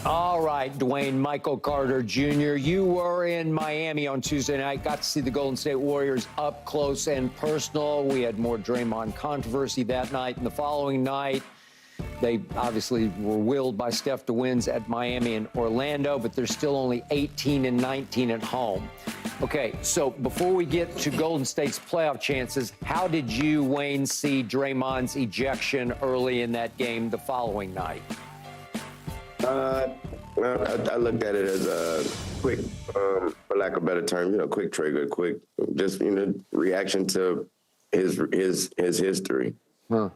All right, Dwayne Michael Carter Jr., you were in Miami on Tuesday night, got to see the Golden State Warriors up close and personal. We had more Draymond controversy that night, and the following night, they obviously were willed by Steph to wins at Miami and Orlando, but they're still only 18 and 19 at home. Okay, so before we get to Golden State's playoff chances, how did you, Wayne, see Draymond's ejection early in that game the following night? I looked at it as a quick, for lack of a better term, quick trigger, quick, just, reaction to his history. Huh.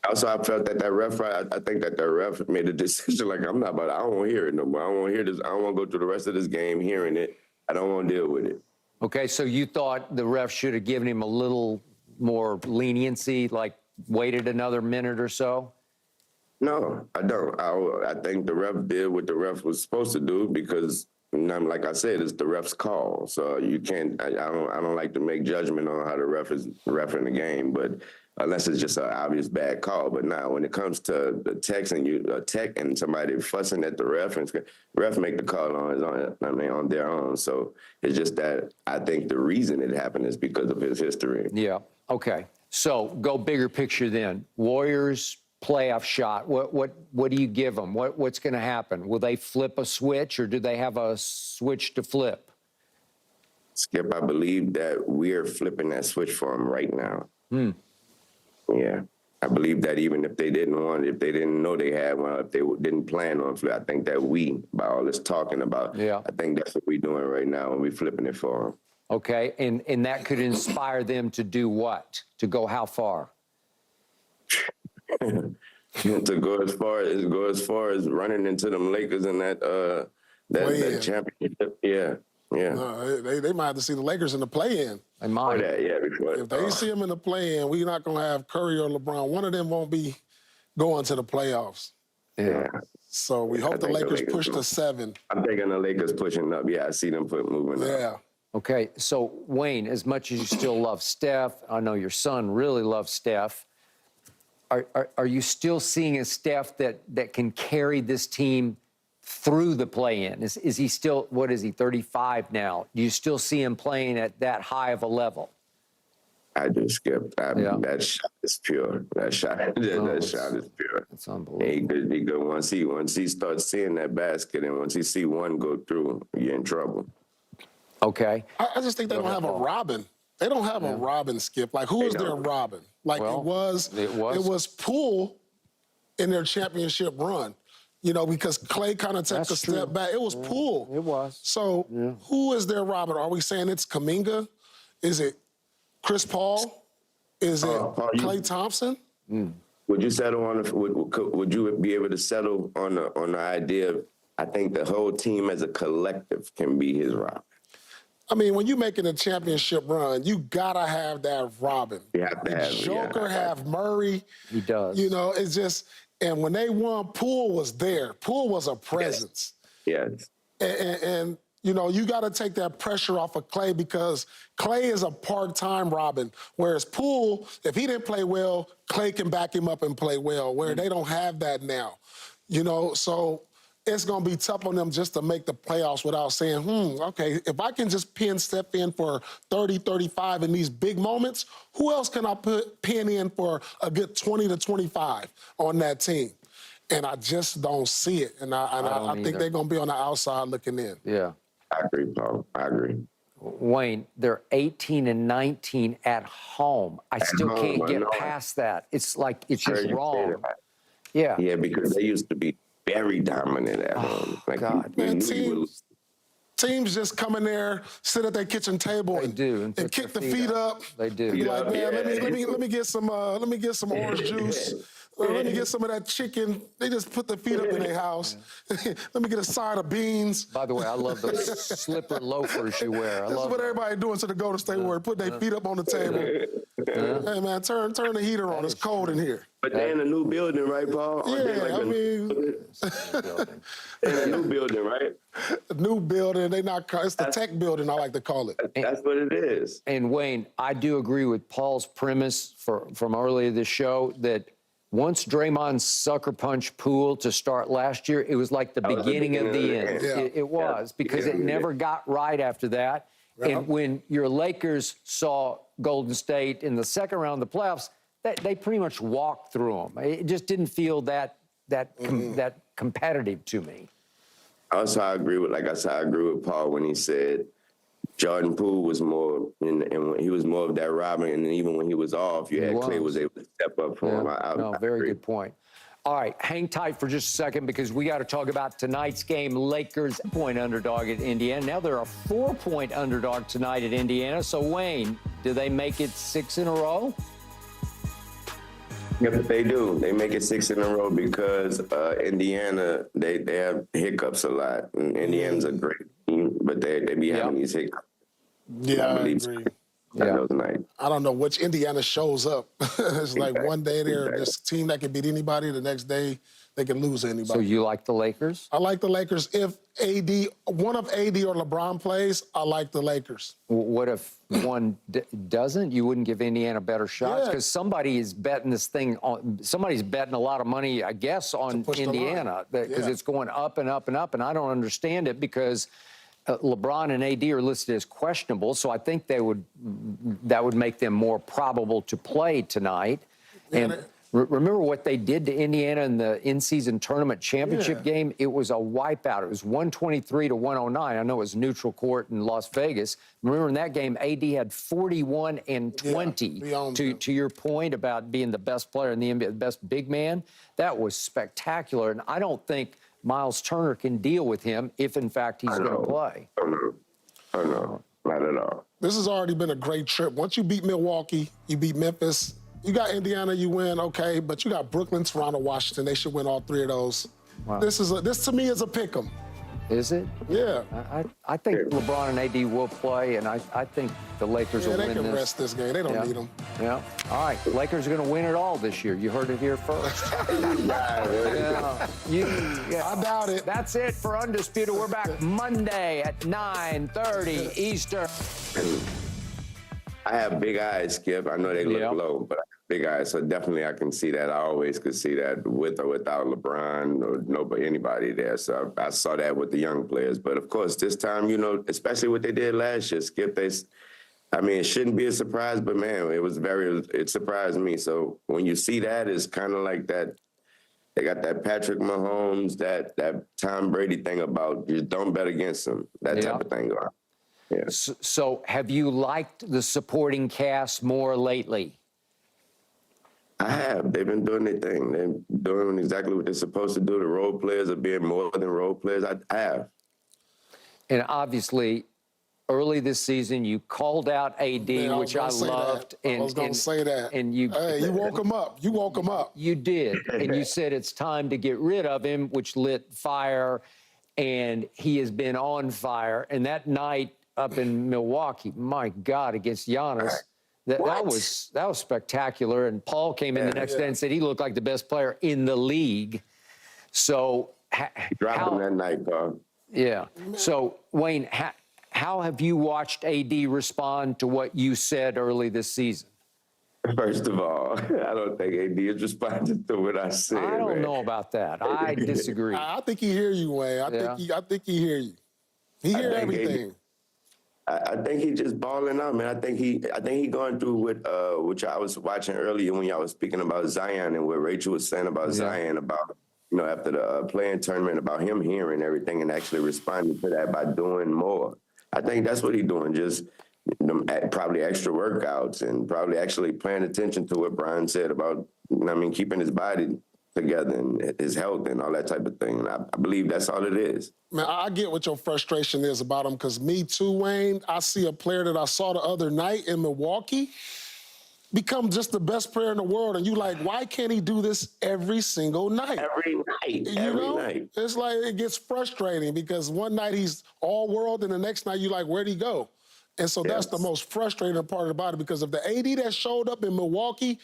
Also, I felt that ref, I think that the ref made a decision like, I don't want to hear it no more. I don't want to hear this. I don't want to go through the rest of this game hearing it. I don't want to deal with it. Okay, so you thought the ref should have given him a little more leniency, like waited another minute or so? No, I don't. I think the ref did what the ref was supposed to do because, like I said, it's the ref's call. So you can't. I don't like to make judgment on how the ref is reffing the game, but unless it's just an obvious bad call. But now, when it comes to the text and somebody fussing at the ref, and ref make the call on his own. On their own. So it's just that I think the reason it happened is because of his history. Yeah. Okay. So go bigger picture then. Warriors playoff shot. What do you give them? What's going to happen? Will they flip a switch, or do they have a switch to flip? Skip, I believe that we're flipping that switch for them right now. Yeah, I believe that even if they didn't know they had one, if they didn't plan on flip, I think that we, by all this talking about, I think that's what we're doing right now, and we're flipping it for them. Okay, and that could inspire them to do what? To go how far? To go as far as running into them Lakers in that championship. Yeah. They might have to see the Lakers in the play-in. They might. If they see them in the play-in, we're not going to have Curry or LeBron. One of them won't be going to the playoffs. Yeah. So we hope the Lakers push to 7. I'm thinking the Lakers pushing up. Yeah, I see them moving up. Yeah. Okay, so Wayne, as much as you still love Steph, I know your son really loves Steph. Are you still seeing a Steph that can carry this team through the play-in? Is he still, what is he, 35 now? Do you still see him playing at that high of a level? I do, Skip. That shot is pure. That shot is pure. That's unbelievable. He good. Once he starts seeing that basket and once he see one go through, you're in trouble. Okay. I just think they don't have a Robin. They don't have a Robin, Skip. Like, who is their Robin? Like, it was Poole in their championship run, because Clay kind of took a step back. It was Poole. It was. So who is their Robin? Are we saying it's Kuminga? Is it Chris Paul? Is it Klay Thompson? Would you settle on? Would you be able to settle on the idea of? I think the whole team as a collective can be his Robin. I mean, when you're making a championship run, you gotta have that Robin. You have to have Joker, have Murray. He does. It's just, and when they won, Poole was there. Poole was a presence. Yes. And you got to take that pressure off of Clay because Clay is a part-time Robin, whereas Poole, if he didn't play well, Clay can back him up and play well, where they don't have that now. So it's going to be tough on them just to make the playoffs without saying, okay, if I can just pin Steph in for 30, 35 in these big moments, who else can I pin in for a good 20 to 25 on that team? And I just don't see it. And I think they're going to be on the outside looking in. Yeah. I agree, Paul. I agree. Wayne, they're 18 and 19 at home. I still can't get past that. It's like, it's just wrong. Yeah. Yeah, because they used to be very dominant at home. Like, God. Teams just come in there, sit at their kitchen table and kick the feet up. They do. Be like, man, let me get some orange juice. Let me get some of that chicken. They just put their feet up in their house. Let me get a side of beans. By the way, I love those slipper loafers you wear. This is what everybody doing to the Golden State Warriors, put their feet up on the table. Hey, man, turn the heater on. It's cold in here. But they're in a new building, right, Paul? Yeah, I mean... in a new building, right? A new building. It's the tech building, I like to call it. That's what it is. And, Wayne, I do agree with Paul's premise from earlier this show that once Draymond sucker punched Poole to start last year, it was like the beginning of the end. Yeah. It was, because it never got right after that. Yeah. And when your Lakers saw Golden State in the second round of the playoffs, they pretty much walked through them. It just didn't feel that competitive to me. Also, I agree with, like I said, I agree with Paul when he said Jordan Poole was more, and he was more of that Robin, and even when he was off, you had Clay was able to step up for him. No, very good point. All right, hang tight for just a second because we got to talk about tonight's game. Lakers point underdog at Indiana. Now they're a 4-point underdog tonight at Indiana. So, Wayne, do they make it 6 in a row? Yep, they do. They make it 6 in a row because Indiana, they have hiccups a lot. And Indiana's a great team, but they be having these hiccups. Yeah, I agree. Tonight. I don't know which Indiana shows up. It's like one day they're this team that can beat anybody, the next day they can lose anybody. So you like the Lakers? I like the Lakers. If one of AD or LeBron plays, I like the Lakers. What if one doesn't? You wouldn't give Indiana better shots? Yeah. Because somebody is betting this thing on, somebody's betting a lot of money, I guess, on Indiana because it's going up and up and up, and I don't understand it because LeBron and AD are listed as questionable, so I think that would make them more probable to play tonight. And remember what they did to Indiana in the in-season tournament championship game? It was a wipeout. It was 123 to 109. I know it was neutral court in Las Vegas. Remember in that game, AD had 41 and 20. To your point about being the best player in the NBA, the best big man, that was spectacular. And I don't think Miles Turner can deal with him if, in fact, he's going to play. Oh, no. Not at all. This has already been a great trip. Once you beat Milwaukee, you beat Memphis, you got Indiana, you win, okay, but you got Brooklyn, Toronto, Washington. They should win all 3 of those. Wow. This to me is a pick 'em. Is it? Yeah. I think LeBron and AD will play, and I think the Lakers will win this. They can rest this game. They don't need them. Yeah. All right. Lakers are going to win it all this year. You heard it here first. I doubt it. That's it for Undisputed. We're back Monday at 9:30 Eastern. I have big eyes, Skip. I know they look low, but I have big eyes, so definitely I can see that. I always could see that with or without LeBron or nobody, anybody there. So I saw that with the young players. But of course, this time, especially what they did last year, Skip, it shouldn't be a surprise, but man, it surprised me. So when you see that, it's kind of like that. They got that Patrick Mahomes, that Tom Brady thing about just don't bet against them, that type of thing going on. Yeah. So have you liked the supporting cast more lately? I have. They've been doing their thing. They're doing exactly what they're supposed to do. The role players are being more than role players. I have. And obviously, early this season, you called out AD, which I loved. I was going to say that. And you woke him up. You woke him up. You did. And you said it's time to get rid of him, which lit fire. And he has been on fire. And that night up in Milwaukee, my God, against Giannis, that was spectacular. And Paul came in the next day and said he looked like the best player in the league. So he dropped him that night, Paul. Yeah. So Wayne, how have you watched AD respond to what you said early this season? First of all, I don't think AD is responding to what I said. I don't know about that. I disagree. I think he hear you, Wayne. I think he hear you. He hear everything. I think he just balling out, man. I think he going through which I was watching earlier when y'all was speaking about Zion and what Rachel was saying about Zion about after the playing tournament about him hearing everything and actually responding to that by doing more. I think that's what he's doing, just probably extra workouts and probably actually paying attention to what Brian said about keeping his body together and his health and all that type of thing. And I believe that's all it is. Man, I get what your frustration is about him because me too, Wayne. I see a player that I saw the other night in Milwaukee become just the best player in the world. And you like, why can't he do this every single night? Every night. Every night. It's like it gets frustrating because one night he's all world and the next night you're like, where'd he go? And so that's the most frustrating part about it because if the AD that showed up in Milwaukee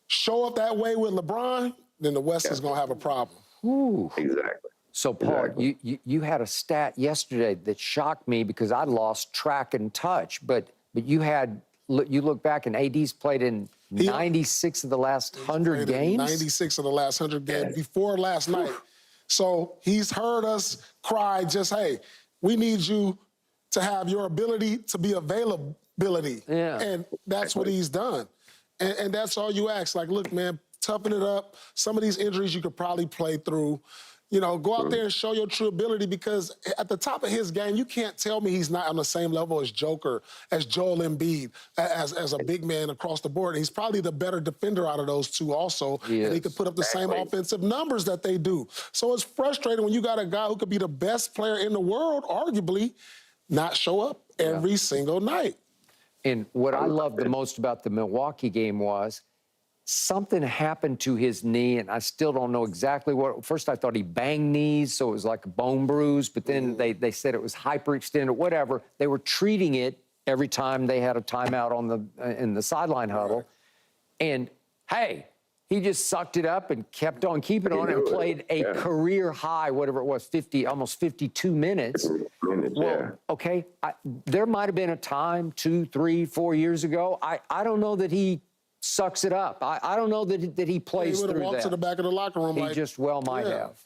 show up that way with LeBron, then the West is going to have a problem. Ooh. Exactly. So, Paul, you had a stat yesterday that shocked me because I lost track and touch, but you had you look back, and AD's played in 96 of the last 100 games. 96 of the last 100 games before last night. So he's heard us cry, just, hey, we need you to have your ability to be availability. Yeah. And that's what he's done. And that's all you ask. Like, look, man, toughen it up. Some of these injuries you could probably play through. You know, go out there and show your true ability, because at the top of his game, you can't tell me he's not on the same level as Joker, as Joel Embiid, as a big man across the board. He's probably the better defender out of those two also. And he could put up the same offensive numbers that they do. So it's frustrating when you got a guy who could be the best player in the world, arguably, not show up every single night. And what I loved the most about the Milwaukee game was something happened to his knee, and I still don't know exactly what. First, I thought he banged knees, so it was like a bone bruise, but then they said it was hyperextended, whatever. They were treating it every time they had a timeout in the sideline huddle. And, hey, he just sucked it up and kept on keeping on and played a career high, whatever it was, almost 52 minutes. Well, okay, there might have been a time 2, 3, 4 years ago. I don't know that he sucks it up. I don't know that he plays through that. He would have walked to the back of the locker room. He just well might have.